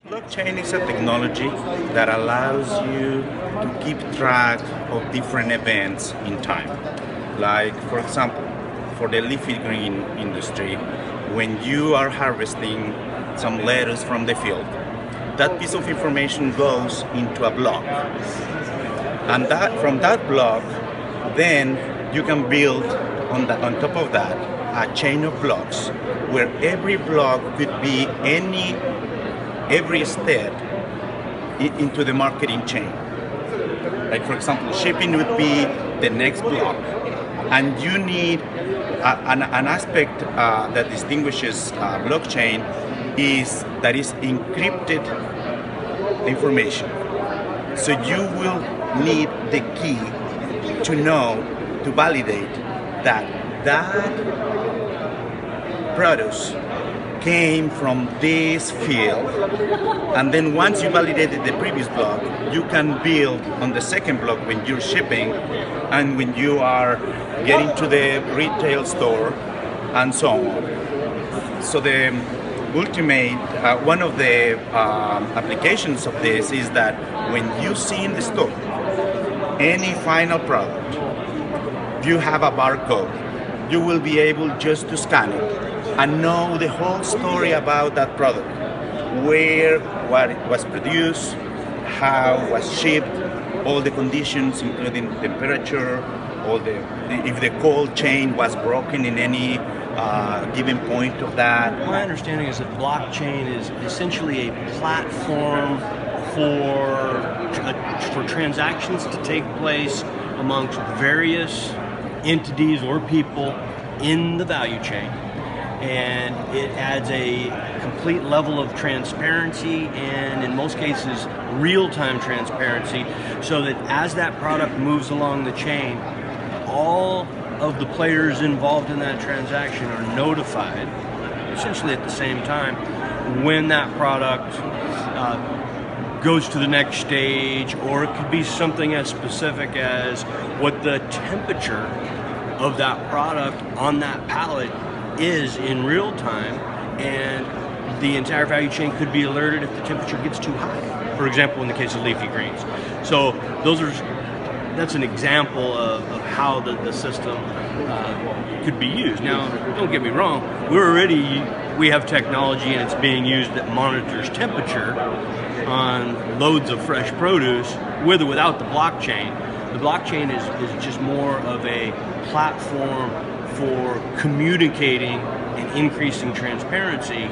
Blockchain is a technology that allows you to keep track of different events in time. Like, for example, for the leafy green industry, when you are harvesting some lettuce from the field, that piece of information goes into a block. And from that block, then you can build on top of that a chain of blocks where every block could be every step into the marketing chain. Like, for example, shipping would be the next block, and you need an aspect that distinguishes blockchain is that is encrypted information. So you will need the key to validate that produce came from this field, and then once you validated the previous block, you can build on the second block when you're shipping and when you are getting to the retail store and so on. So the ultimate, one of the applications of this is that when you see in the store any final product, you have a barcode, you will be able just to scan it and know the whole story about that product, what it was produced, how it was shipped, all the conditions, including temperature, if the cold chain was broken in any given point of that. My understanding is that blockchain is essentially a platform for transactions to take place amongst various entities or people in the value chain. And it adds a complete level of transparency and, in most cases, real-time transparency, so that as that product moves along the chain, all of the players involved in that transaction are notified, essentially at the same time, when that product goes to the next stage, or it could be something as specific as what the temperature of that product on that pallet is in real time, and the entire value chain could be alerted if the temperature gets too high, for example in the case of leafy greens. So that's an example of how the system could be used. Now, don't get me wrong, we have technology and it's being used that monitors temperature on loads of fresh produce with or without the blockchain. The blockchain is just more of a platform for communicating and increasing transparency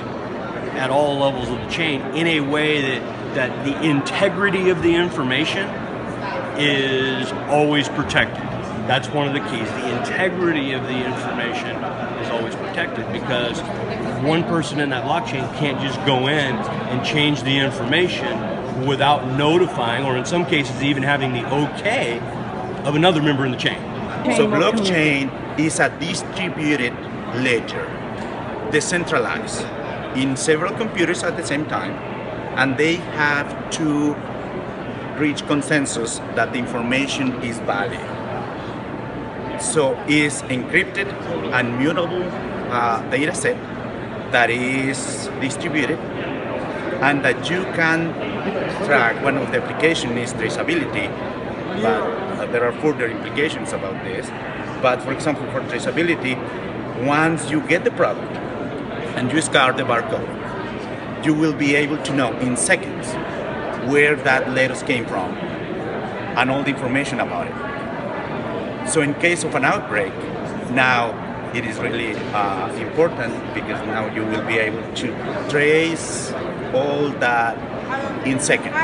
at all levels of the chain in a way that the integrity of the information is always protected. That's one of the keys. The integrity of the information is always protected, because one person in that blockchain can't just go in and change the information without notifying, or in some cases even having the okay of another member in the chain. So blockchain is a distributed ledger, decentralized, in several computers at the same time, and they have to reach consensus that the information is valid. So it's encrypted and mutable data set that is distributed and that you can track. One of the applications is traceability, but there are further implications about this. But for example, for traceability, once you get the product and you scan the barcode, you will be able to know in seconds where that lettuce came from and all the information about it. So in case of an outbreak, now it is really important, because now you will be able to trace all that in seconds.